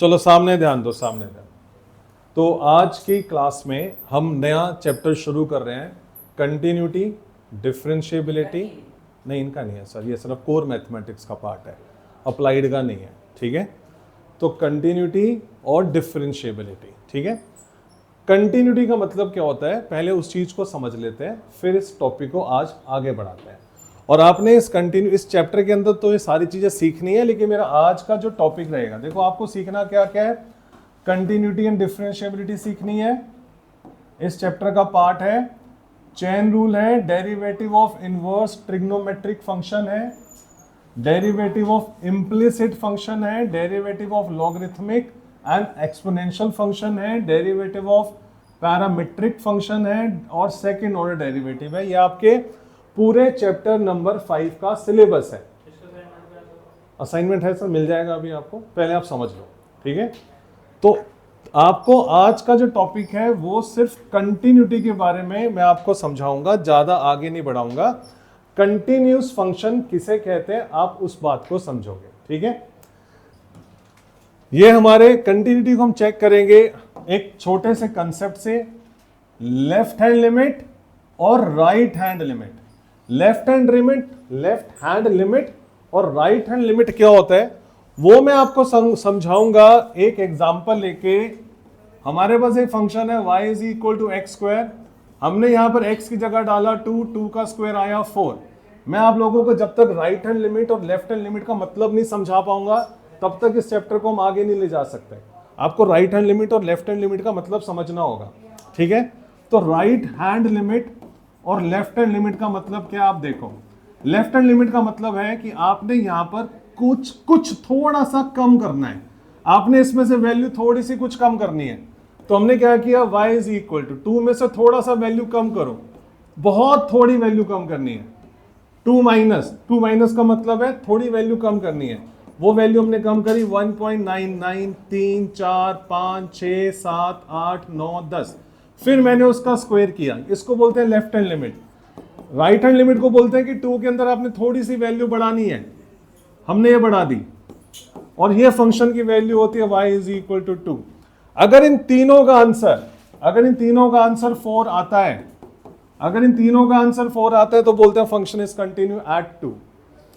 चलो सामने ध्यान दो, सामने ध्यान। तो आज की क्लास में हम नया चैप्टर शुरू कर रहे हैं, कंटिन्यूटी, डिफरेंशिएबिलिटी। नहीं, इनका नहीं है सर, ये सिर्फ कोर मैथमेटिक्स का पार्ट है, अप्लाइड का नहीं है, ठीक है। तो कंटिन्यूटी और डिफरेंशिएबिलिटी, ठीक है। कंटिन्यूटी का मतलब क्या होता है, पहले उस चीज को समझ लेते हैं, फिर इस टॉपिक को आज आगे बढ़ाते हैं। और आपने इस चैप्टर के अंदर तो ये सारी चीजें सीखनी है, लेकिन मेरा आज का जो टॉपिक रहेगा, देखो आपको सीखना क्या क्या है, कंटिन्यूटी एंड डिफरेंशिएबिलिटी सीखनी है। इस चैप्टर का पार्ट है चेन रूल है, derivative of inverse trigonometric function है, डेरिवेटिव ऑफ इम्प्लिसिट फंक्शन है, derivative of logarithmic and exponential function है, डेरिवेटिव ऑफ पैरामीट्रिक फंक्शन है और सेकंड ऑर्डर डेरिवेटिव है। ये आपके पूरे चैप्टर नंबर 5 का सिलेबस है। असाइनमेंट है सर, मिल जाएगा अभी आपको, पहले आप समझ लो, ठीक है। तो आपको आज का जो टॉपिक है वो सिर्फ कंटिन्यूटी के बारे में मैं आपको समझाऊंगा, ज्यादा आगे नहीं बढ़ाऊंगा। कंटिन्यूस फंक्शन किसे कहते हैं आप उस बात को समझोगे, ठीक है। ये हमारे कंटिन्यूटी को हम चेक करेंगे एक छोटे से कंसेप्ट से, लेफ्ट हैंड लिमिट और right hand limit. Left hand limit और राइट हैंड लिमिट क्या होता है वो मैं आपको समझाऊंगा एक एग्जांपल लेके। हमारे पास एक फंक्शन है y is equal to x square, हमने यहां पर x की जगह डाला 2 का स्क्वायर आया 4। मैं आप लोगों को जब तक राइट हैंड लिमिट और लेफ्ट हैंड लिमिट का मतलब नहीं समझा पाऊंगा तब तक इस चैप्टर को हम आगे नहीं ले जा सकते। आपको राइट हैंड लिमिट और लेफ्ट हैंड लिमिट का मतलब समझना होगा, ठीक है। तो राइट हैंड लिमिट और लेफ्ट हैंड लिमिट का मतलब क्या, आप देखो। लेफ्ट हैंड लिमिट का मतलब है कि आपने यहां पर कुछ थोड़ा सा कम करना है, आपने इसमें से वैल्यू थोड़ी सी कुछ कम करनी है। तो हमने क्या किया, y इज इक्वल टू 2 में से थोड़ा सा वैल्यू कम करो, बहुत थोड़ी वैल्यू कम करनी है। 2 माइनस का मतलब है थोड़ी वैल्यू कम करनी है। वो वैल्यू हमने कम करी 1.99, 3, 4, 5, 6, 7, 8, 9, 10। फिर मैंने उसका स्क्वायर किया, इसको बोलते हैं left hand limit. Right hand limit को बोलते हैं कि 2 के अंदर आपने थोड़ी सी वैल्यू बढ़ानी है, हमने ये बढ़ा दी, और ये फंक्शन की वैल्यू होती है y इज इक्वल टू 2। अगर इन तीनों का आंसर 4 आता है, तो बोलते हैं फंक्शन इज कंटिन्यू एट 2।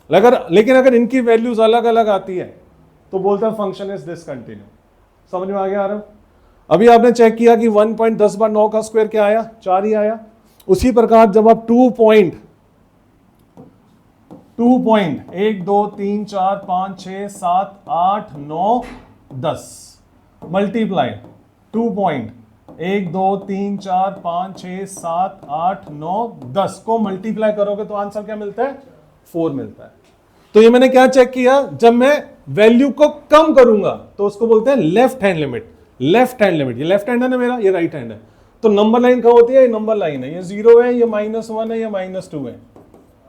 लेकिन अगर इनकी वैल्यूज अलग अलग आती है तो बोलते हैं फंक्शन इज डिसकंटिन्यू। समझ में आ गया आरव? अभी आपने चेक किया कि 1.10 बार 9 का स्क्वायर क्या आया, 4 ही आया। उसी प्रकार जब आप 2 1 2 3 4 5 6 7 8 9 10 मल्टीप्लाई 2 1 2 3 4 5 6 7 8 9 10 को मल्टीप्लाई करोगे तो आंसर क्या मिलता है, 4 मिलता है। तो ये मैंने क्या चेक किया, जब मैं वैल्यू को कम करूंगा तो उसको बोलते हैं लेफ्ट हैंड लिमिट। ये लेफ्ट हैंड है ना मेरा, ये राइट हैंड है। तो नंबर लाइन क्या होती है, ये नंबर लाइन है, ये 0 है, ये -1 है, ये -2 है,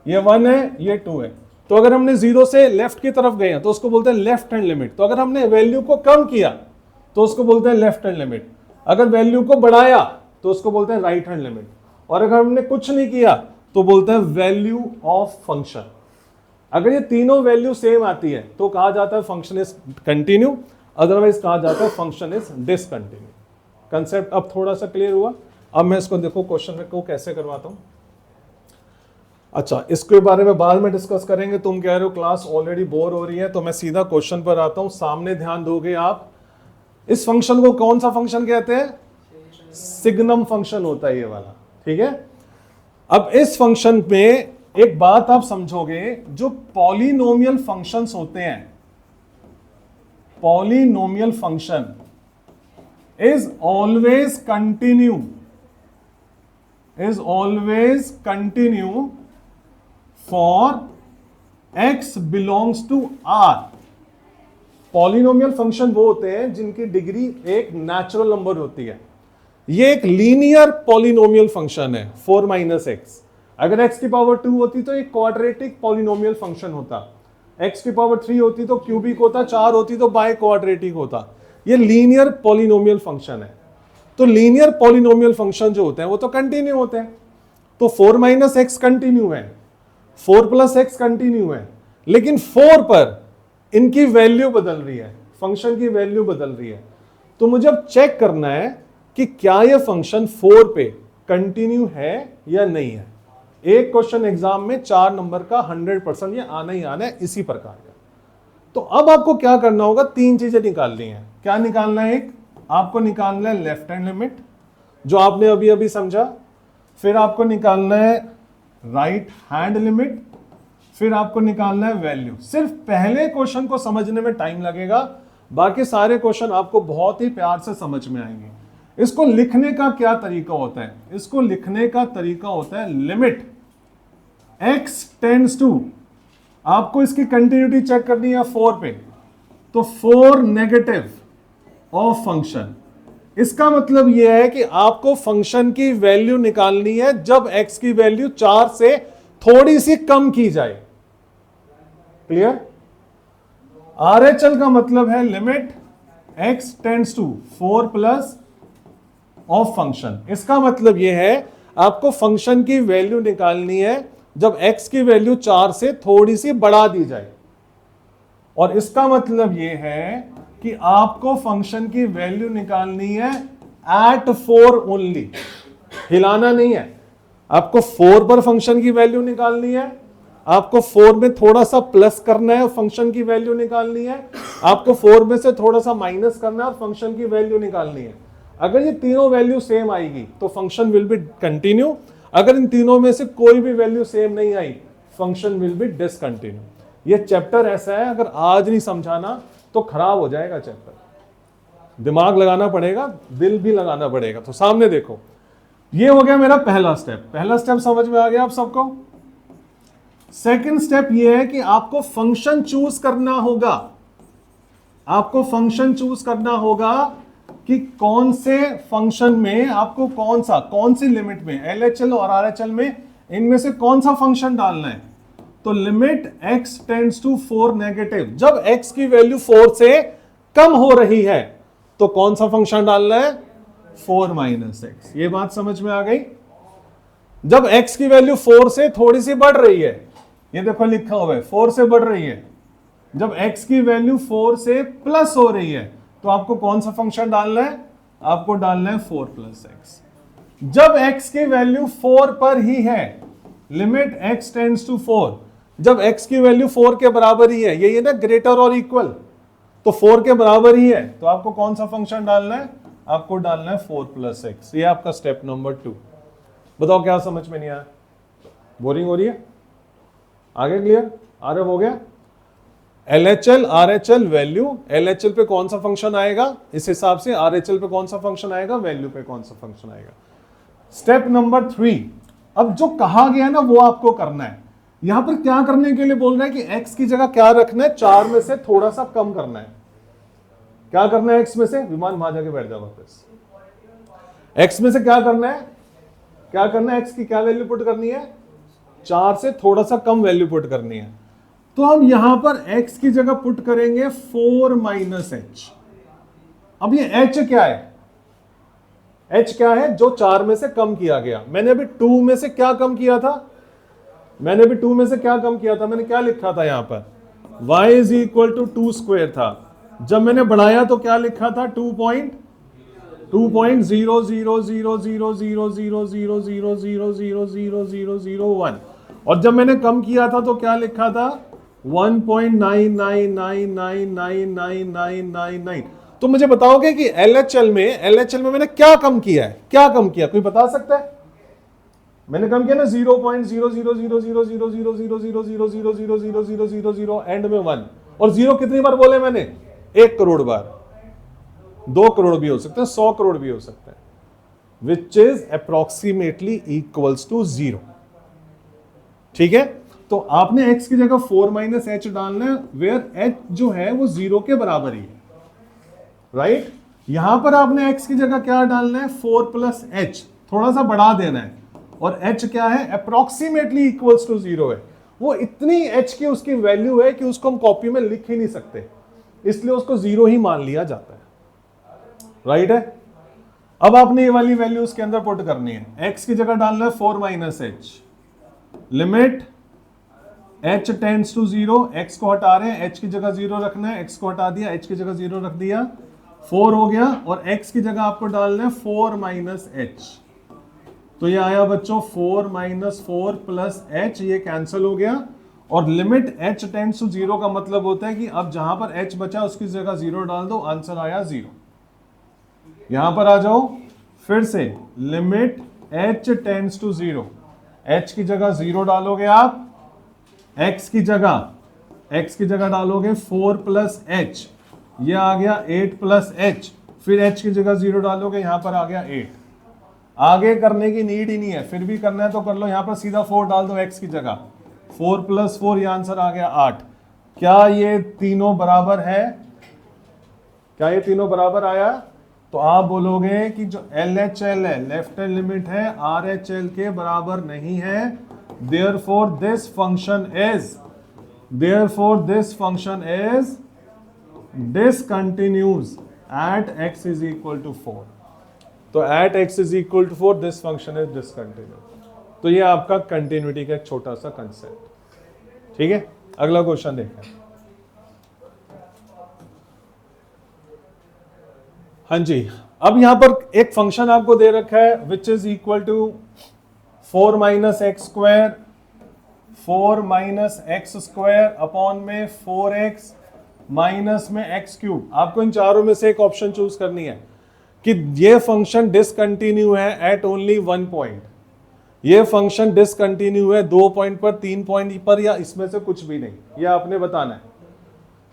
ये 1 है, ये 2 है। तो अगर हमने 0 से लेफ्ट की तरफ गए तो उसको बोलते हैं लेफ्ट हैंड लिमिट। तो अगर हमने वैल्यू को कम किया तो उसको बोलते हैं लेफ्ट हैंड लिमिट। अगर वैल्यू को बढ़ाया तो उसको बोलते हैं राइट हैंड लिमिट। और अगर हमने कुछ नहीं किया तो बोलते हैं वैल्यू ऑफ फंक्शन। अगर ये तीनों वैल्यू सेम आती है तो कहा जाता है फंक्शन इज कंटिन्यू, अदरवाइज कहा जाता है फंक्शन इज डिसकंटिन्यू। कंसेप्ट अब थोड़ा सा क्लियर हुआ? अब मैं इसको देखो क्वेश्चन को कैसे करवाता हूं। अच्छा, इसके बारे में बाद में डिस्कस करेंगे। तुम कह रहे हो क्लास ऑलरेडी बोर हो रही है, तो मैं सीधा क्वेश्चन पर आता हूं। सामने ध्यान दोगे आप। इस फंक्शन को कौन सा फंक्शन कहते हैं, सिग्नम फंक्शन होता है ये वाला, ठीक है। अब इस फंक्शन में एक बात आप समझोगे, जो पॉलिनोमियल फंक्शंस होते हैं, polynomial function is always continue for x belongs to r। Polynomial function वो होते हैं जिनकी डिग्री एक नेचुरल नंबर होती है। ये एक लीनियर पॉलिनोमियल फंक्शन है 4 - x। अगर x की पावर 2 होती तो एक क्वाड्रेटिक पॉलिनोमियल फंक्शन होता, x की पावर 3 होती तो क्यूबिक होता, 4 होती तो बाय क्वाड्रेटिक होता। ये लीनियर पॉलिनोमियल फंक्शन है। तो लीनियर पॉलिनोमियल फंक्शन जो होते हैं वो तो कंटिन्यू होते हैं। तो 4 - x कंटिन्यू है, 4 + x कंटिन्यू है, लेकिन 4 पर इनकी वैल्यू बदल रही है। फंक्शन की वैल्यू बदल रही है। तो मुझे अब चेक करना है कि क्या ये फंक्शन 4 पे कंटिन्यू है या नहीं है। एक क्वेश्चन एग्जाम में 4 नंबर का 100% ये आना ही आना है इसी प्रकार का। तो अब आपको क्या करना होगा, 3 चीजें निकालनी है। क्या निकालना है? एक आपको निकालना है लेफ्ट हैंड लिमिट जो आपने अभी अभी समझा, फिर आपको निकालना है राइट हैंड लिमिट, फिर आपको निकालना है वैल्यू। सिर्फ पहले क्वेश्चन को समझने में टाइम लगेगा, बाकी सारे क्वेश्चन आपको बहुत ही प्यार से समझ में आएंगे। इसको लिखने का क्या तरीका होता है? इसको लिखने का तरीका होता है लिमिट x टेंड्स टू, आपको इसकी कंटिन्यूटी चेक करनी है 4 पे, तो 4 नेगेटिव ऑफ फंक्शन। इसका मतलब यह है कि आपको फंक्शन की वैल्यू निकालनी है जब x की वैल्यू 4 से थोड़ी सी कम की जाए। क्लियर? RHL का मतलब है limit x tends to 4 plus of function. इसका मतलब यह है आपको फंक्शन की वैल्यू निकालनी है जब x की वैल्यू 4 से थोड़ी सी बढ़ा दी जाए, और इसका मतलब यह है कि आपको फंक्शन की वैल्यू निकालनी है एट 4 ओनली, हिलाना नहीं है। आपको 4 पर फंक्शन की वैल्यू निकालनी है, आपको 4 में थोड़ा सा प्लस करना है और फंक्शन की वैल्यू निकालनी है, आपको 4 में से थोड़ा सा माइनस करना है और फंक्शन की वैल्यू निकालनी है। अगर ये तीनों वैल्यू सेम आएगी तो फंक्शन विल बी कंटिन्यू, अगर इन तीनों में से कोई भी वैल्यू सेम नहीं I function will be discontinue. ये चैप्टर ऐसा है, अगर आज नहीं समझाना तो खराब हो जाएगा चैप्टर। दिमाग लगाना पड़ेगा, दिल भी लगाना पड़ेगा। तो सामने देखो, ये हो गया मेरा पहला स्टेप। पहला स्टेप समझ में आ गया आप सबको? सेकंड स्टेप ये है कि आपको फंक्शन चूज करना होगा। आपको फंक्शन चूज करना होगा कि कौन से फंक्शन में आपको कौन सी लिमिट में, LHL और RHL में, इनमें से कौन सा फंक्शन डालना है। तो limit x tends to 4 negative, जब x की वैल्यू 4 से कम हो रही है तो कौन सा फंक्शन डालना है? 4 माइनस एक्स। ये बात समझ में आ गई? जब x की वैल्यू 4 से थोड़ी सी बढ़ रही है, ये देखो लिखा हुआ है 4 से बढ़ रही है, जब x की वैल्यू 4 से प्लस हो रही है तो आपको कौन सा फंक्शन डालना है? आपको डालना है 4 प्लस एक्स। जब x की वैल्यू 4 पर ही है, लिमिट x टेंड्स टू 4, जब x की वैल्यू 4 के बराबर ही है, यही है ना ग्रेटर और इक्वल, तो 4 के बराबर ही है, तो आपको कौन सा फंक्शन डालना है? आपको डालना है 4 प्लस एक्स। ये आपका स्टेप नंबर 2। बताओ क्या समझ में नहीं आया? बोरिंग हो रही है? आगे क्लियर? आगे हो गया? LHL RHL वैल्यू, LHL पे कौन सा फंक्शन आएगा इस हिसाब से, RHL पे कौन सा फंक्शन आएगा, वैल्यू पे कौन सा फंक्शन आएगा। स्टेप नंबर 3, अब जो कहा गया ना वो आपको करना है। यहां पर क्या करने के लिए बोल रहे हैं कि x की जगह क्या रखना है? 4 में से थोड़ा सा कम करना है। क्या करना है x में से? विमान वहां जाके बैठ जाओ वापस। x में से क्या करना है? क्या करना है? x की क्या वैल्यू पुट करनी है? 4 से थोड़ा सा कम वैल्यू पुट करनी है। तो हम यहां पर x की जगह पुट करेंगे 4 माइनस एच। अब ये h क्या है? h क्या है? जो 4 में से कम किया गया। मैंने अभी 2 में से क्या कम किया था? मैंने क्या लिखा था यहां पर? y is equal to 2 square था। जब मैंने बढ़ाया तो क्या लिखा था? 2.00000000000000001। और जब मैंने कम किया था तो क्या लिखा था? 1.999999999। तो मुझे बताओगे कि LHL में मैंने क्या कम किया है? क्या कम किया? कोई बता सकता है? मैंने कम किया ना 0.00000000000000000 एंड में 1। और 0 कितनी बार बोले मैंने? 1 करोड़ बार। 2 करोड़ भी हो सकते हैं, 100 करोड़ भी हो सकते हैं, which is approximately equals to 0। ठीक है? तो आपने x की जगह 4 माइनस एच डालना है, वेयर h जो है वो 0 के बराबर ही है। राइट? यहां पर आपने x की जगह क्या डालना है? 4 प्लस एच, थोड़ा सा बढ़ा देना है। और h क्या है? अप्रोक्सीमेटली इक्वल्स टू 0 है। वो इतनी h की उसकी वैल्यू है कि उसको हम कॉपी में लिख ही नहीं सकते, इसलिए उसको 0 ही मान लिया जाता है। राइट है? अब आपने ये वाली वैल्यू उसके अंदर पुट करनी है। x की जगह डालना है 4 minus h, limit h tends to 0, x को हटा रहे हैं, h की जगह 0 रखना है, x को हटा दिया, h की जगह 0 रख दिया, 4 हो गया, और x की जगह आपको डालना है 4 माइनस h। तो ये आया बच्चों 4 माइनस 4 प्लस h, ये कैंसिल हो गया, और लिमिट h टेंड्स टू 0 का मतलब होता है कि अब जहां पर h बचा उसकी जगह 0 डाल दो, आंसर आया 0। यहां पर आ जाओ फिर से, limit h tends to 0, h की जगह 0 डालोगे आप, x की जगह डालोगे 4 प्लस h, ये आ गया 8 प्लस h, फिर h की जगह 0 डालोगे, यहां पर आ गया 8। आगे करने की नीड ही नहीं है, फिर भी करना है तो कर लो, यहां पर सीधा 4 डाल दो x की जगह, 4 प्लस 4, ये आंसर आ गया 8। क्या ये तीनों बराबर है? क्या ये तीनों बराबर आया? तो आप बोलोगे कि जो LHL है, लेफ्ट हैंड लिमिट है, RHL के बराबर नहीं है, therefore this function is discontinuous at x is equal to 4। तो at x is equal to 4 this function is discontinuous। तो ये आपका कंटिन्यूटी का एक छोटा सा कंसेप्ट। ठीक है, अगला क्वेश्चन देखते हैं। हाँ जी, अब यहां पर एक फंक्शन आपको दे रखा है which is equal to 4 minus x square, 4 minus x square upon में 4x माइनस में एक्स क्यूब। आपको इन चारों में से एक ऑप्शन चूज करनी है कि ये फंक्शन डिसकंटिन्यू है एट ओनली 1 पॉइंट, ये फंक्शन डिसकंटिन्यू है 2 पॉइंट पर, 3 पॉइंट पर, या इसमें से कुछ भी नहीं, ये आपने बताना है।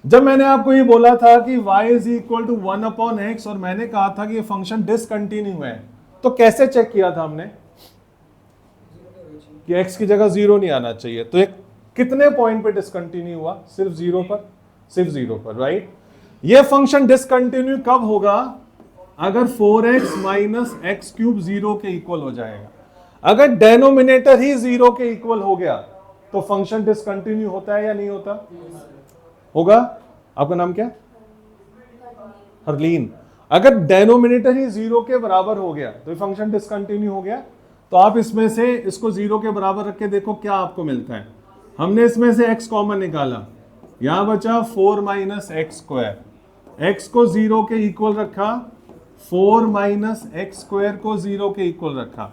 जब मैंने आपको ये बोला था कि y is equal to 1 upon x, और मैंने कहा था कि ये फंक्शन डिसकंटिन्यू है, तो कैसे चेक किया था हमने कि x की जगह 0 नहीं आना चाहिए। तो ये कितने पॉइंट पे डिसकंटिन्यू हुआ? सिर्फ 0 पर, सिर्फ 0 पर, राइट। ये फंक्शन डिसकंटिन्यू कब होगा? अगर 4x माइनस एक्स क्यूब 0 के इक्वल हो जाएगा। अगर डेनोमिनेटर ही 0 के इक्वल हो गया तो फंक्शन डिसकंटिन्यू होता है या नहीं होता? होगा। आपका नाम क्या? हरलीन। अगर डेनोमिनेटर ही 0 के बराबर हो गया तो फंक्शन डिसकंटिन्यू हो गया। तो आप इसमें से इसको 0 के बराबर रख के देखो क्या आपको मिलता है। हमने इसमें से x कॉमन निकाला, यहां बचा 4 माइनस एक्स स्क्वायर, x को 0 के इक्वल रखा, 4 माइनस एक्स स्क्वायर को 0 के इक्वल रखा,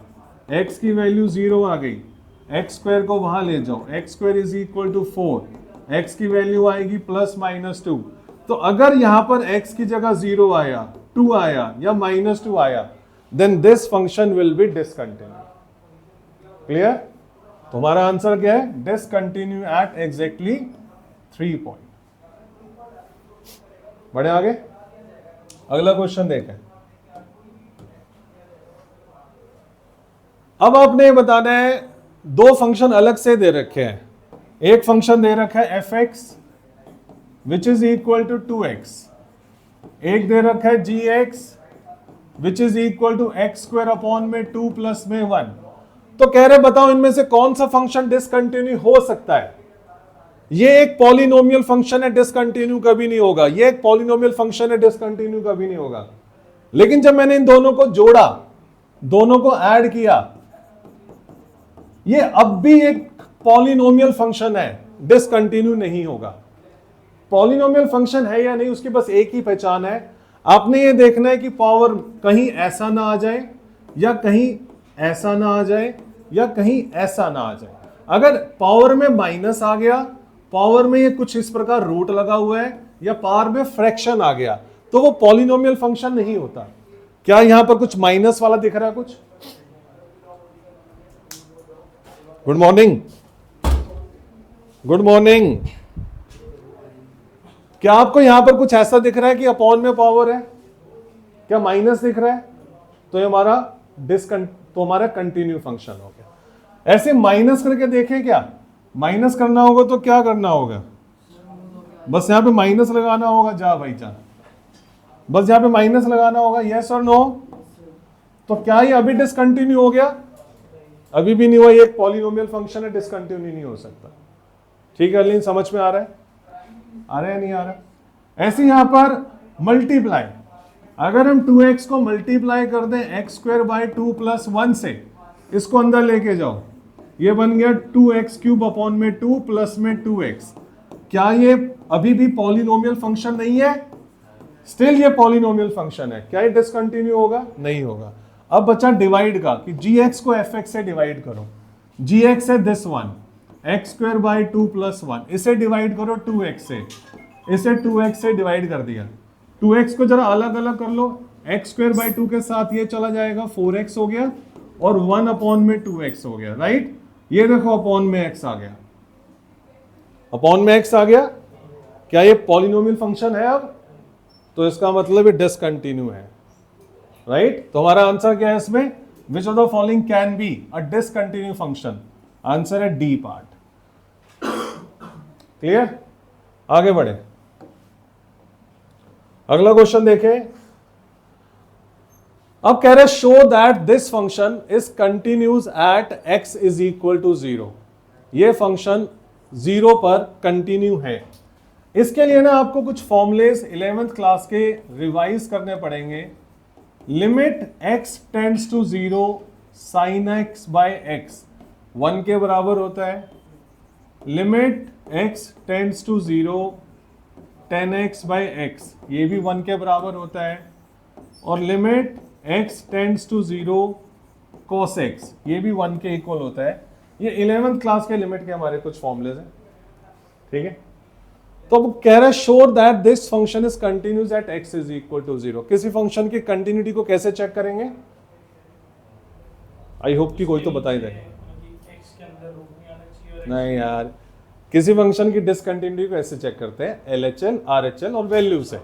x की वैल्यू 0 आ गई, एक्स स्क्वायर को वहां ले जाओ, x square is equal to 4, x की वैल्यू आएगी प्लस माइनस 2। तो अगर यहां पर x की जगह 0 आया, 2 आया या -2 आया, then this function will be discontinue. Clear? तुम्हारा आंसर क्या है? Discontinue at exactly 3 point. बढ़े आगे, अगला क्वेश्चन देखें। अब आपने बताना है, दो फंक्शन अलग से दे रखे हैं। एक फंक्शन दे रखा है fx which is equal to 2x, एक दे रखा है gx which is equal to x square upon में 2 प्लस में 1। तो कह रहे बताओ इनमें से कौन सा फंक्शन डिसकंटिन्यू हो सकता है? ये एक पॉलिनोमियल फंक्शन है, डिसकंटिन्यू कभी नहीं होगा। ये एक पॉलिनोमियल फंक्शन है, डिसकंटिन्यू कभी नहीं होगा। लेकिन जब मैंने इन दोनों को जोड़ा, दोनों को ऐड किया, ये अब भी एक पॉलिनोमियल फंक्शन है, डिसकंटिन्यू नहीं होगा। पॉलिनोमियल फंक्शन है या नहीं उसकी बस एक ही पहचान है, आपने ये देखना है कि पावर कहीं ऐसा ना आ जाए, या कहीं ऐसा ना आ जाए, या कहीं ऐसा ना आ जाए। अगर पावर में माइनस आ गया, पावर में ये कुछ इस प्रकार रूट लगा हुआ है, या पावर में फ्रैक्शन आ गया, तो वो पॉलिनोमियल फंक्शन नहीं होता। क्या यहां पर कुछ माइनस वाला दिख रहा है? कुछ गुड मॉर्निंग, गुड मॉर्निंग। क्या आपको यहां पर कुछ ऐसा दिख रहा है कि अपॉन में पावर है? क्या माइनस दिख रहा है? तो ये हमारा कंटिन्यू फंक्शन हो गया। ऐसे माइनस करके देखें, क्या माइनस करना होगा तो क्या करना होगा? बस यहां पे माइनस लगाना होगा। जा भाई जा, बस यहां पे माइनस लगाना होगा। यस और नो? तो क्या ये अभी डिसकंटिन्यू हो गया? अभी भी नहीं हुआ। ये एक पॉलिनोमियल फंक्शन है, डिसकंटिन्यू नहीं हो सकता। ठीक है अलीन, समझ में आ रहा है? आ रहा है नहीं आ रहा? ऐसे यहां पर मल्टीप्लाई, अगर हम 2x को मल्टीप्लाई कर दें x स्क्वायर बाय 2 प्लस 1 से, इसको अंदर लेके जाओ, ये बन गया 2x³ अपॉन में 2 प्लस में 2x। क्या ये अभी भी पॉलिनोमियल फंक्शन नहीं है? स्टिल ये पॉलिनोमियल फंक्शन है। क्या ये डिसकंटिन्यू होगा? नहीं होगा। अब बचा डिवाइड का, कि gx को fx से डिवाइड करो। gx है this one, x² by 2 plus 1, इसे डिवाइड करो 2x से, इसे 2x से डिवाइड कर दिया। 2x को जरा अलग अलग कर लो, x² बाई 2 के साथ ये चला जाएगा, 4x हो गया, और 1 अपॉन में 2x हो गया, राइट। ये देखो अपॉन में x आ गया, अपॉन में x आ गया। क्या ये पॉलिनोमियल फंक्शन है अब? तो इसका मतलब ये डिसकंटिन्यू है, राइट। तो हमारा आंसर क्या है इसमें? Which of the following can be a discontinue function? Answer है डी पार्ट। क्लियर? आगे बढ़े, अगला क्वेश्चन देखें। अब कह रहे show that this function is continuous at x is equal to 0। ये फंक्शन 0 पर कंटिन्यू है। इसके लिए ना आपको कुछ फॉर्मूलेस 11th क्लास के रिवाइज करने पड़ेंगे। Limit x tends to 0 sin x by x 1 के बराबर होता है। Limit x tends to 0 tan x by x, ये भी 1 के बराबर होता है। और limit x tends to 0 cos x, ये भी 1 के इक्वल होता है। ये 11th क्लास के लिमिट के हमारे कुछ फॉर्मूलेज हैं, ठीक है। तो अब कह रहा है show that this function is continuous at x is equal to 0। किसी फंक्शन की कंटिन्यूटी को कैसे चेक करेंगे? आई होप कि कोई तो बता ही देगा। नहीं यार, किसी फंक्शन की डिसकंटिन्यूटी को ऐसे चेक करते हैं, LHL, RHL और वैल्यू से।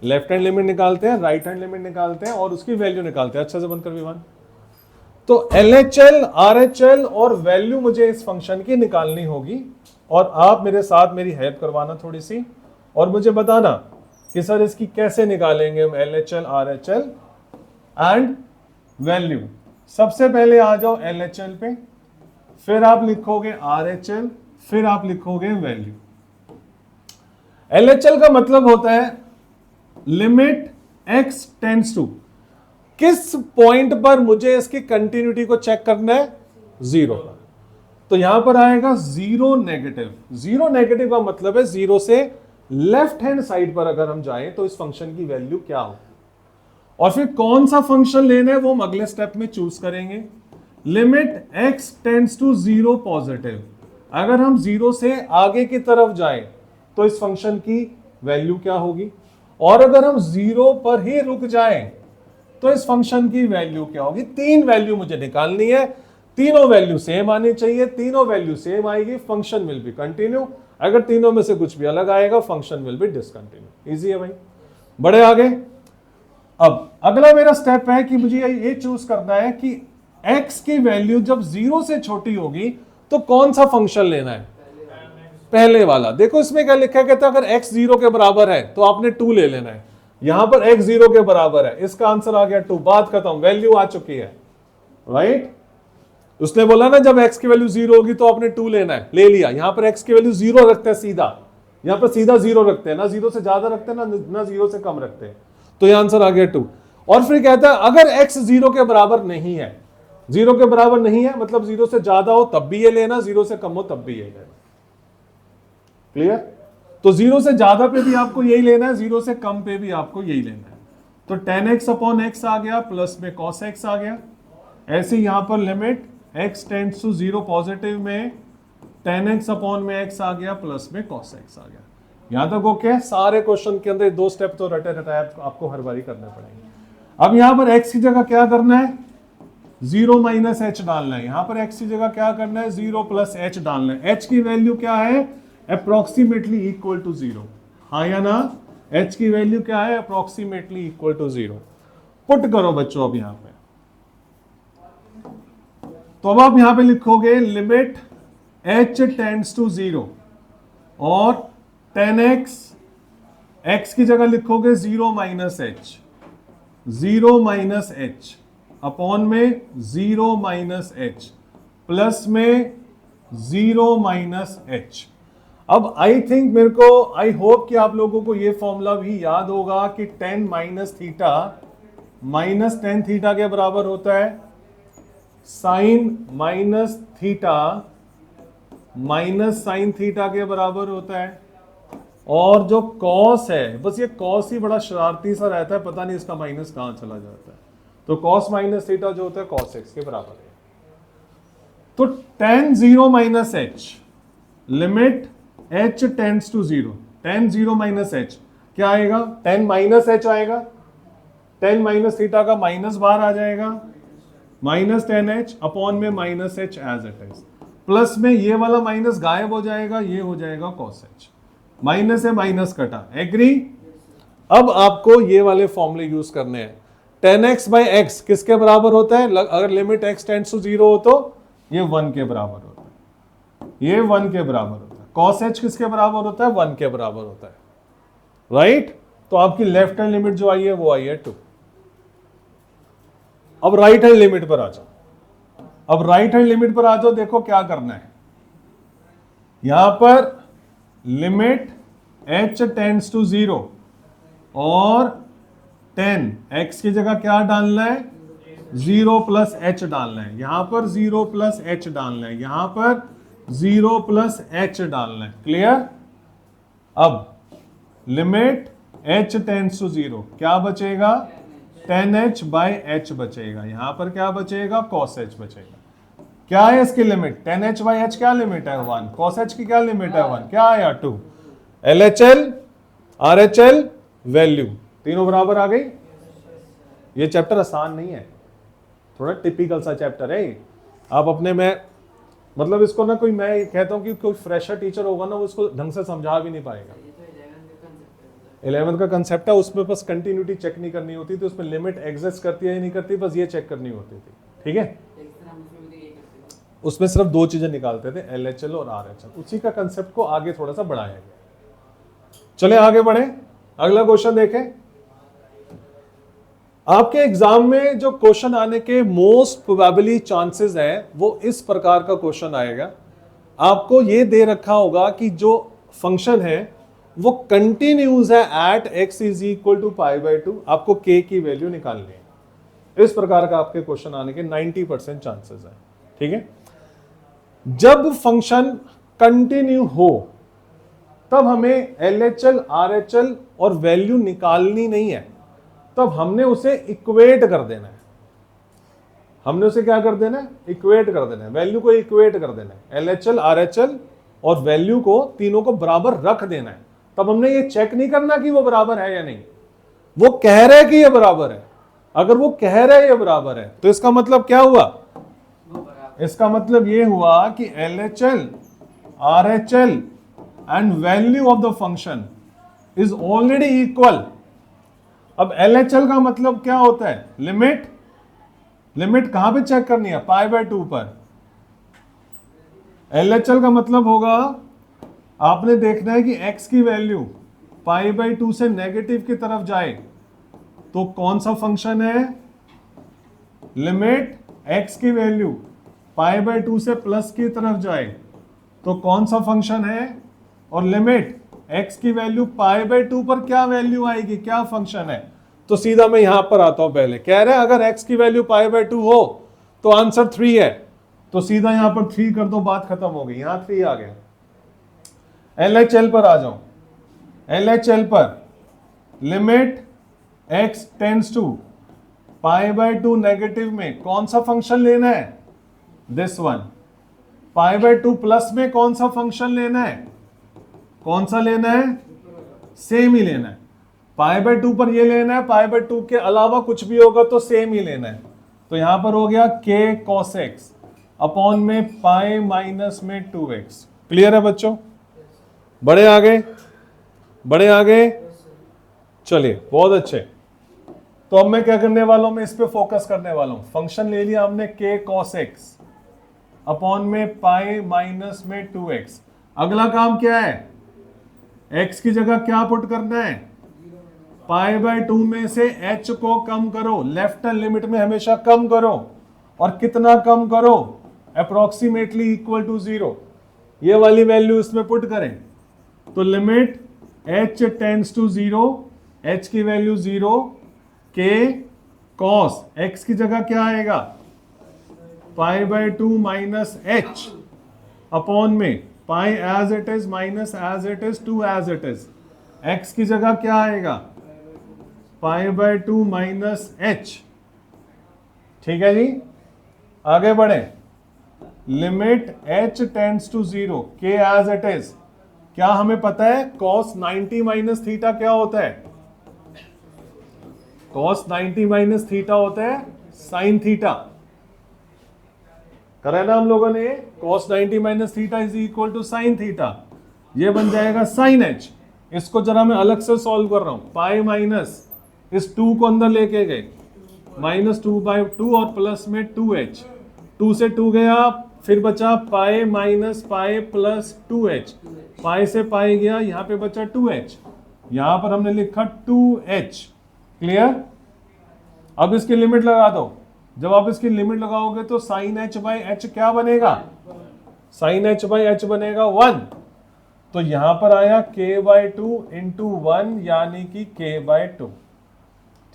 लेफ्ट हैंड लिमिट निकालते हैं, राइट हैंड लिमिट निकालते हैं और उसकी वैल्यू निकालते हैं। अच्छा से बंद कर विमान। तो LHL, RHL और वैल्यू मुझे इस फंक्शन की निकालनी होगी, और आप मेरे साथ मेरी हेल्प करवाना थोड़ी सी, और मुझे बताना कि सर इसकी कैसे निकालेंगे हम LHL, RHL एंड वैल्यू। सबसे पहले आ जाओ LHL पे, फिर आप लिखोगे RHL, फिर आप लिखोगे वैल्यू। LHL का मतलब होता है लिमिट x टेंड्स टू, किस पॉइंट पर मुझे इसकी कंटिन्यूटी को चेक करना है? 0 पर। तो यहां पर आएगा 0 नेगेटिव। 0 नेगेटिव का मतलब है 0 से लेफ्ट हैंड साइड पर अगर हम जाएं तो इस फंक्शन की वैल्यू क्या हो, और फिर कौन सा फंक्शन लेना है वो हम अगले स्टेप में चूज करेंगे। Limit x tends to 0 positive, अगर हम 0 से आगे की तरफ जाएं तो इस फंक्शन की वैल्यू क्या होगी, और अगर हम 0 पर ही रुक जाएं तो इस फंक्शन की वैल्यू क्या होगी। 3 वैल्यू मुझे निकालनी है, तीनों वैल्यू सेम आनी चाहिए। तीनों वैल्यू सेम आएगी, फंक्शन विल बी कंटिन्यू। अगर तीनों में से कुछ भी अलग आएगा, function will be discontinue. Easy है भाई, बड़े आगे। अब अगला मेरा स्टेप है कि मुझे ये चूज करना है कि x की वैल्यू जब 0 से छोटी होगी तो कौन सा फंक्शन लेना है? पहले वाला। देखो इसमें क्या लिखा है, कहता है अगर x 0 के बराबर है तो आपने 2 ले लेना है। यहां पर x 0 के बराबर है, इसका आंसर आ गया 2, बात खत्म, वैल्यू आ चुकी है, राइट। उसने बोला ना जब x की वैल्यू 0 होगी तो आपने 2 लेना है, ले लिया। यहां पर x की वैल्यू 0 रखते हैं सीधा, यहां पर सीधा 0 रखते हैं, ना 0 से ज्यादा रखते हैं ना 0 से कम रखते हैं, तो यह आंसर आ गया 2। और फिर कहता है अगर x 0 के बराबर नहीं है, 0 के बराबर नहीं है मतलब 0 से ज्यादा हो तब भी ये लेना, 0 से कम हो तब भी ये लेना। क्लियर? तो 0 से ज्यादा पे भी आपको यही लेना है, 0 से कम पे भी आपको यही लेना है। तो tan x अपॉन x आ गया, प्लस में cos x आ गया। ऐसे यहां पर limit x tends to 0 positive में tan x अपॉन में x आ गया, प्लस में cos x आ गया। यहां तक ओके। सारे क्वेश्चन के अंदर 2 स्टेप तो रटे रटाए आपको हर बारी करने पड़ेंगे। अब यहां पर x की जगह क्या करना है? 0 माइनस एच डालना है। यहां पर x की जगह क्या करना है? 0 प्लस एच डालना है। h की वैल्यू क्या है? अप्रोक्सीमेटली इक्वल टू 0, हाँ या ना? h की वैल्यू क्या है? Approximately equal to 0। पुट करो बच्चों अब यहां पे। तो अब आप यहां पे लिखोगे लिमिट h टेंड्स टू 0 और tan x की जगह लिखोगे 0 minus H, 0 minus h upon में 0 माइनस एच प्लस में 0 माइनस एच। अब आई थिंक मेरे को, आई होप कि आप लोगों को ये फॉर्मूला भी याद होगा कि tan minus theta minus tan theta के बराबर होता है sine minus theta minus sine theta के बराबर होता है। और जो कॉस है, बस ये कॉस ही बड़ा शरारती सा रहता है, पता नहीं इसका माइनस कहां चला जाता है। तो कॉस माइनस थीटा जो होता है कॉस एक्स के बराबर है। तो tan 0 minus h, limit h tends to 0, tan 0 minus h क्या आएगा, tan माइनस एच आएगा, tan माइनस थीटा का माइनस बाहर आ जाएगा, माइनस tan एच अपॉन में minus h as it is, plus में ये वाला माइनस गायब हो जाएगा, ये हो जाएगा cos एच, माइनस है माइनस कटा, एग्री। अब आपको ये वाले फॉर्मूले यूज करने हैं। tan x बाई एक्स किसके बराबर होता है, अगर लिमिट x टेंड्स टू 0 हो तो ये 1 के बराबर होता है, ये 1 के बराबर होता है। cos h किसके बराबर होता है, 1 के बराबर होता है, राइट। तो आपकी लेफ्ट हैंड लिमिट जो आई है वो आई है 2। अब राइट हैंड लिमिट पर आ जाओ, अब राइट हैंड लिमिट पर आ जाओ, देखो क्या करना है। यहां पर लिमिट h टेंड्स टू 0 और 10 x की जगह क्या डालना है, 0 प्लस एच डालना है, यहां पर 0 प्लस एच डालना है, यहां पर 0 प्लस एच डालना है, क्लियर। अब लिमिट h टेंड्स टू 0 क्या बचेगा, tan h बाई एच बचेगा, यहां पर क्या बचेगा, cos h बचेगा। क्या है इसकी limit, tan h by H क्या लिमिट है 1, cos h की क्या लिमिट है 1, क्या आया 2। LHL RHL वैल्यू तीनों बराबर आ गई। ये चैप्टर आसान नहीं है, थोड़ा टिपिकल सा चैप्टर है। आप अपने में मतलब इसको ना, कोई मैं कहता हूं कि कोई फ्रेशर टीचर होगा ना वो इसको ढंग से समझा भी नहीं पाएगा। 11th का कंसेप्ट है, उसमें बस कंटिन्यूटी चेक नहीं करनी होती थी, उसमें लिमिट एग्जिस्ट करती है या नहीं करती, बस ये चेक करनी होती थी, ठीक है। उसमें सिर्फ दो चीजें निकालते थे, LHL और RHL, उसी का कंसेप्ट को आगे थोड़ा सा बढ़ाया गया। चले आगे बढ़े, अगला क्वेश्चन देखें। आपके एग्जाम में जो क्वेश्चन आने के मोस्ट प्रोबेबली चांसेस है वो इस प्रकार का क्वेश्चन आएगा। आपको ये दे रखा होगा कि जो फंक्शन है वो कंटिन्यूज है at x is equal to pi by 2, आपको k की वैल्यू निकालनी है। इस प्रकार का आपके क्वेश्चन आने के 90% चांसेस है, ठीक है। जब फंक्शन कंटिन्यू हो तब हमें LHL RHL और वैल्यू निकालनी नहीं है, तब हमने उसे इक्वेट कर देना है। हमने उसे क्या कर देना है, इक्वेट कर देना है, वैल्यू को इक्वेट कर देना है। LHL RHL और वैल्यू को तीनों को बराबर रख देना है। तब हमने ये चेक नहीं करना कि वो बराबर है या नहीं, वो कह रहे कि ये बराबर है। अगर वो कह रहे ये बराबर है तो इसका मतलब क्या हुआ, इसका मतलब ये हुआ कि LHL RHL and value of the function is already equal. अब LHL का मतलब क्या होता है, लिमिट, लिमिट कहां पे चेक करनी है, पाई बाय 2 पर। LHL का मतलब होगा आपने देखना है कि x की वैल्यू पाई बाई 2 से नेगेटिव की तरफ जाए तो कौन सा फंक्शन है, लिमिट x की वैल्यू पाई बाई 2 से प्लस की तरफ जाए तो कौन सा फंक्शन है, और लिमिट x की वैल्यू पाई बाई 2 पर क्या वैल्यू आएगी, क्या फंक्शन है। तो सीधा मैं यहां पर आता हूं, पहले कह रहे हैं अगर x की वैल्यू पाई बाई 2 हो तो आंसर 3 है, तो सीधा यहां पर 3 कर दो, बात खत्म हो गई, यहां 3 आ गया। LHL पर आ जाओ, LHL पर limit x tends to pi by 2 negative में कौन सा फंक्शन लेना है, this one. Pi by 2 plus में कौन सा फंक्शन लेना है, कौन सा लेना है, सेम ही लेना है। पाई बाई 2 पर ये लेना है, पाई बाई 2 के अलावा कुछ भी होगा तो सेम ही लेना है। तो यहां पर हो गया k cos x अपॉन में पाई माइनस में 2x। क्लियर है बच्चों, बड़े आगे, बड़े आगे, चलिए बहुत अच्छे। तो अब मैं क्या करने वाला हूं, मैं इस पे फोकस करने वाला हूं। फंक्शन ले लिया हमने k cos x अपॉन में पाई माइनस में 2x। अगला काम क्या है, x की जगह क्या पुट करना है, पाई बाय 2 में से h को कम करो, लेफ्ट हैंड लिमिट में हमेशा कम करो, और कितना कम करो, अप्रोक्सीमेटली इक्वल टू 0। ये वाली वैल्यू इसमें पुट करें तो limit h tends to 0, h की वैल्यू 0, k cos x की जगह क्या आएगा, pi by 2 minus h upon में pi as it is minus as it is 2 as it is. X की जगह क्या आएगा, पाई बाय 2 माइनस एच। ठीक है जी, आगे बढ़े। Limit h tends to 0 k as it is. क्या हमें पता है cos 90 माइनस थीटा क्या होता है? cos 90 माइनस थीटा होता है sin थीटा। करा ना हम लोगों ने, cos 90 minus theta is equal to sin theta. ये बन जाएगा sin h। इसको जरा मैं अलग से सॉल्व कर रहा हूं। पाई माइनस इस 2 को अंदर लेके गए, माइनस 2/2 और प्लस में 2h, 2 से 2 गया, फिर बचा pi minus pi plus 2h। पाई से पाई गया, यहां पे बचा 2h, यहां पर हमने लिखा 2h। क्लियर? अब इसकी लिमिट लगा दो। जब आप इसकी लिमिट लगाओगे तो साइन h बाई एच क्या बनेगा? साइन h बाई एच बनेगा 1। तो यहां पर आया k बाई 2 इंटू 1 यानी कि k बाई 2।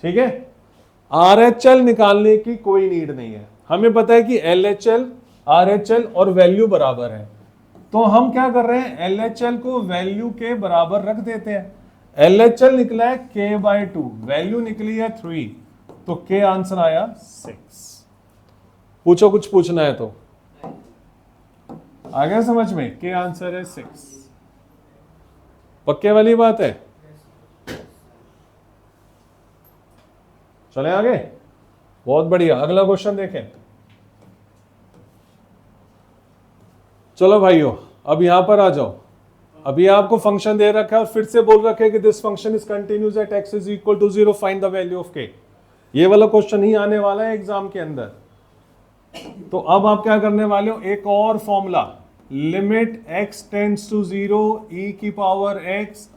ठीक है, RHL निकालने की कोई नीड नहीं है। हमें पता है कि LHL RHL और वैल्यू बराबर है, तो हम क्या कर रहे हैं, LHL को वैल्यू के बराबर रख देते हैं। LHL निकला है k बाई 2, वैल्यू निकली है 3, तो k आंसर आया 6। पूछो कुछ पूछना है तो। आ गया समझ में? k आंसर है 6। पक्के वाली बात है? चले आगे, बहुत बढ़िया। अगला क्वेश्चन देखें। चलो भाइयों, अब यहां पर आ जाओ। अभी आपको फंक्शन दे रखा है और फिर से बोल रखा है कि this function is continuous at x is equal to 0, find the value of k। ये वाला क्वेश्चन ही आने वाला है एग्जाम के अंदर। तो अब आप क्या करने वाले हो, एक और formula, limit x tends to 0 e की पावर x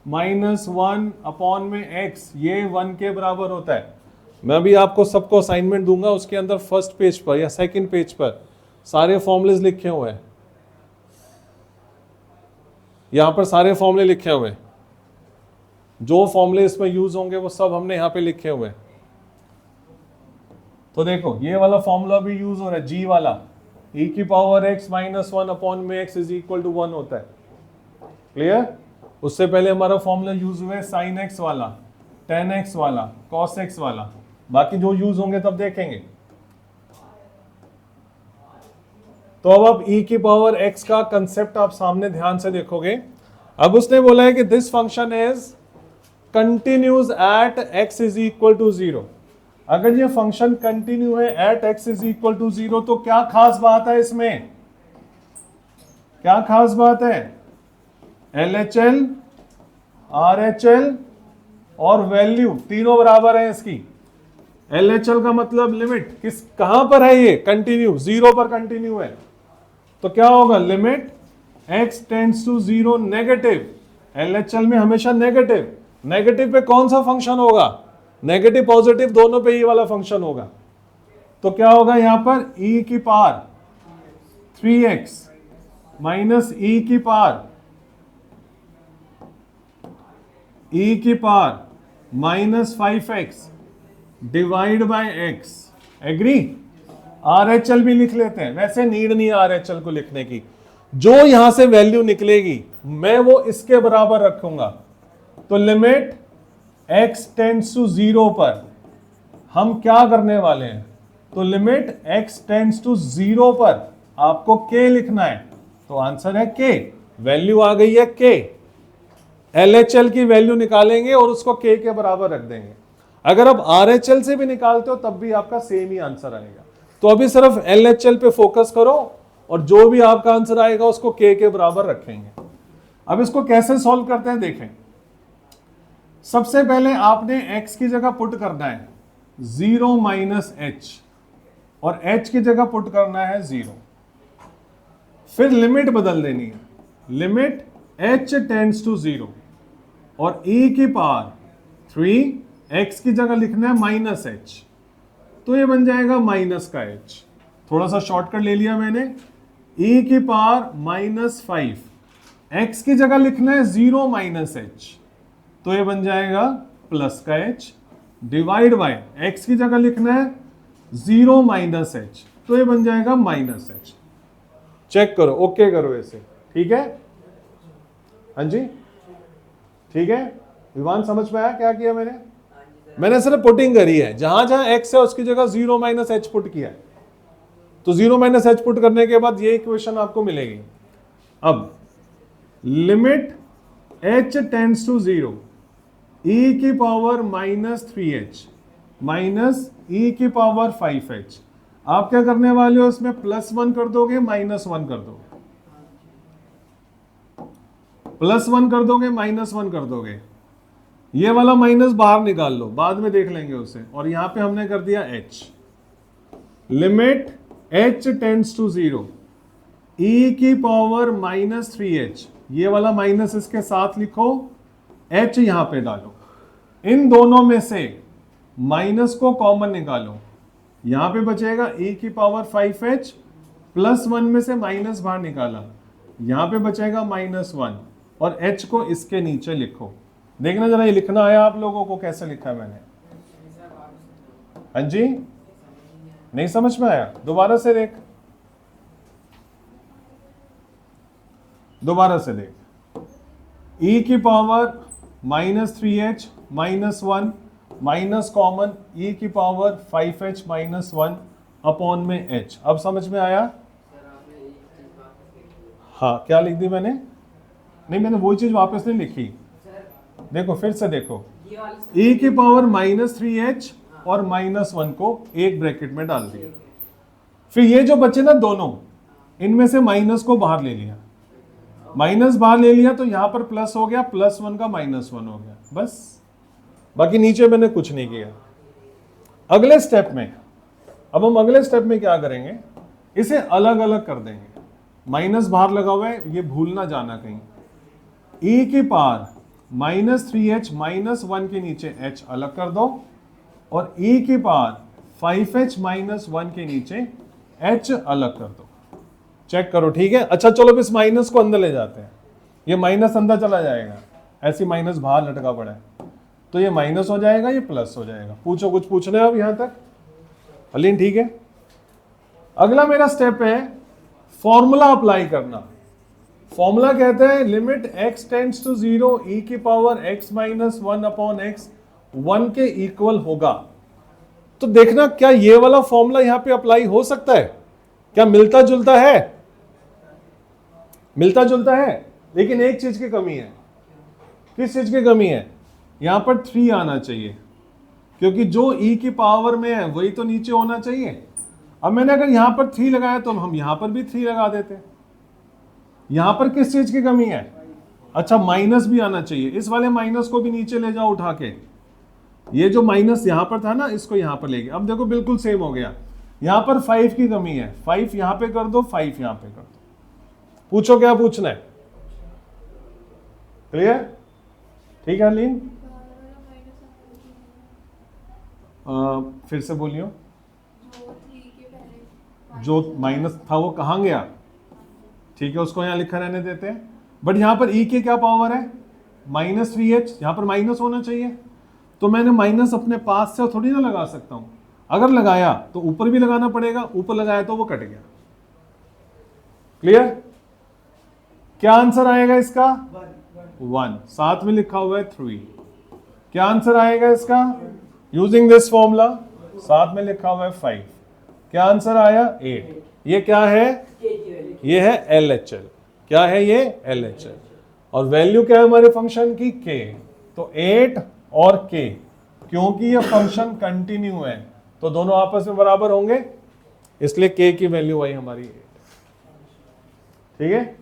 माइनस 1 अपॉन में x, ये 1 के बराबर होता है। मैं भी आपको सबको असाइनमेंट दूंगा, उसके अंदर फर्स्ट पेज पर या सेकंड पेज पर सारे फॉर्मूलेस लिखे हुए हैं। यहां पर सारे फॉर्मूले लिखे हुए हैं, जो फॉर्मूले इसमें यूज होंगे वो सब हमने यहां पे लिखे हुए हैं। तो देखो, ये वाला फॉर्मूला भी यूज हो रहा है, g वाला, e की पावर x माइनस 1 अपॉन में x इज इक्वल टू 1 होता है। क्लियर? उससे पहले हमारा फॉर्मूला यूज हुआ है साइन x वाला, tan x वाला, cos x वाला। बाकी जो यूज होंगे तब देखेंगे। तो अब आप e की पावर x का कंसेप्ट आप सामने ध्यान से देखोगे। अब उसने बोला है कि this function is continuous at x is equal to 0। अगर ये फंक्शन कंटिन्यू है at x is equal to 0, तो क्या खास बात है इसमें? क्या खास बात है? LHL, RHL और वैल्यू तीनों बराबर है इसकी। LHL का मतलब लिमिट किस, कहां पर है ये? कंटिन्यू, 0 पर कंटिन्यू है। तो क्या होगा, limit x tends to 0 negative. LHL में हमेशा नेगेटिव, नेगेटिव पे कौन सा फंक्शन होगा? नेगेटिव पॉजिटिव दोनों पे ये वाला फंक्शन होगा। तो क्या होगा यहां पर, e की पावर 3x माइनस e की power minus 5x divide by x। Agree? RHL भी लिख लेते हैं, वैसे नीड नहीं है RHL को लिखने की। जो यहां से वैल्यू निकलेगी मैं वो इसके बराबर रखूंगा। तो लिमिट x टेंड्स टू 0 पर हम क्या करने वाले हैं, तो लिमिट x टेंड्स टू 0 पर आपको k लिखना है। तो आंसर है k, वैल्यू आ गई है k। LHL की वैल्यू निकालेंगे और उसको k के बराबर रख देंगे। अगर आप RHL से भी निकालते हो तब भी आपका सेम ही आंसर आएगा। तो अभी सिर्फ LHL पे फोकस करो और जो भी आपका आंसर आएगा उसको k के बराबर रखेंगे। अब इसको कैसे सॉल्व करते हैं देखें। सबसे पहले आपने x की जगह पुट करना है 0 माइनस h और h की जगह पुट करना है 0। फिर लिमिट बदल देनी है, लिमिट h टेंड्स टू 0 और e की पावर 3, x की जगह लिखना है माइनस h, तो ये बन जाएगा माइनस का h। थोड़ा सा शॉर्टकट ले लिया मैंने, e की पावर माइनस 5, x की जगह लिखना है 0 माइनस h, तो ये बन जाएगा प्लस का h, डिवाइड बाय x की जगह लिखना है 0 माइनस h, तो ये बन जाएगा -h। चेक करो, ओके करो इसे, ठीक है? हाँ जी, ठीक है। विवान समझ में आया क्या किया मैंने? मैंने सिर्फ पुटिंग करी है, जहां जहां x है उसकी जगह 0 - h पुट किया है। तो 0 - h पुट करने के बाद ये इक्वेशन आपको मिलेगी। अब limit h tends to 0 e की पावर -3h माइनस e की पावर 5h। आप क्या करने वाले हो, इसमें +1 कर दोगे, -1 कर दोगे, +1 कर दोगे, -1 कर दोगे। ये वाला माइनस बाहर निकाल लो, बाद में देख लेंगे उसे। और यहां पे हमने कर दिया h। Limit h tends to 0 e की पावर -3h, ये वाला माइनस इसके साथ लिखो, h यहां पे डालो। इन दोनों में से माइनस को कॉमन निकालो, यहां पे बचेगा e की पावर 5h, +1 में से माइनस बाहर निकाला, यहां पे बचेगा -1 और h को इसके नीचे लिखो। देखना जरा ये लिखना आया आप लोगों को, कैसे लिखा है मैंने? हाँ जी, नहीं समझ में आया? दोबारा से देख, दोबारा से देख। e की power -3h -1 minus common e की पावर 5h -1 अपॉन में h। अब समझ में आया? हाँ, क्या लिख दी मैंने? नहीं, मैंने वो चीज वापस नहीं लिखी। देखो फिर से देखो, e की पावर -3h और -1 को एक ब्रैकेट में डाल दिया। फिर ये जो बचे ना दोनों, इनमें से माइनस को बाहर ले लिया, माइनस बाहर ले लिया तो यहां पर प्लस हो गया, +1 का -1 हो गया, बस। बाकी नीचे मैंने कुछ नहीं किया। अगले स्टेप में, अब हम अगले स्टेप में क्या करेंगे, इसे अलग अलग कर देंगे। माइनस बाहर लगा हुआ है, ये भूल ना जाना कहीं। e की पावर -3h -1 के नीचे h अलग कर दो और e की पावर 5h -1 के नीचे h अलग कर दो। चेक करो, ठीक है? अच्छा चलो इस माइनस को अंदर ले जाते हैं। ये माइनस अंदर चला जाएगा, ऐसी माइनस बाहर लटका पड़ा है, तो ये माइनस हो जाएगा, ये प्लस हो जाएगा। पूछो, कुछ पूछना है अब यहां तक? हलीन, ठीक है। अगला मेरा स्टेप है फॉर्मूला अप्लाई करना। फॉर्मूला कहते हैं limit x tends to 0 e की पावर x -1 अपॉन x 1 के इक्वल होगा। तो देखना क्या ये वाला फॉर्मूला यहां पे अप्लाई हो सकता है? क्या मिलता जुलता है? मिलता जुलता है, लेकिन एक चीज की कमी है। किस चीज की कमी है? यहां पर 3 आना चाहिए, क्योंकि जो e की पावर में है वही तो नीचे होना चाहिए। अब मैंने अगर यहां पर 3 लगाया तो हम यहां पर भी 3 लगा देते। यहां पर किस चीज की कमी है? अच्छा, माइनस भी आना चाहिए। इस वाले माइनस को भी नीचे ले जाओ उठा के। ये जो माइनस यहां पर था ना, इसको यहां पर ले गए। अब देखो बिल्कुल सेम हो गया। यहां पर 5 की कमी है, 5 यहां पे कर दो, 5 यहां पे कर दो। पूछो क्या पूछना है? क्लियर? ठीक है अलीन? फिर से बोलियो, जो माइनस था वो कहां गया? ठीक है, उसको यहां लिखा रहने देते हैं। बट यहां पर e की क्या पावर है? -3h, यहां पर माइनस होना चाहिए। तो मैंने माइनस अपने पास से थोड़ी ना लगा सकता हूं। अगर लगाया तो ऊपर भी लगाना पड़ेगा, ऊपर लगाया तो वो कट गया। क्लियर? क्या आंसर आएगा इसका? 1। साथ में लिखा हुआ है 3। क्या आंसर आएगा इसका? यूजिंग दिस फॉर्मूला, साथ में लिखा हुआ है 5। क्या आंसर आया? 8। ये क्या है? ये है LHL। क्या है ये? LHL। और वैल्यू क्या है हमारे फंक्शन की? k। तो 8 और k, क्योंकि ये फंक्शन कंटिन्यू है तो दोनों आपस में बराबर होंगे, इसलिए k की वैल्यू आई हमारी 8। ठीक है,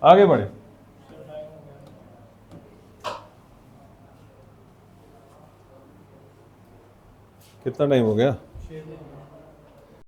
आगे बढ़े। कितना टाइम हो गया?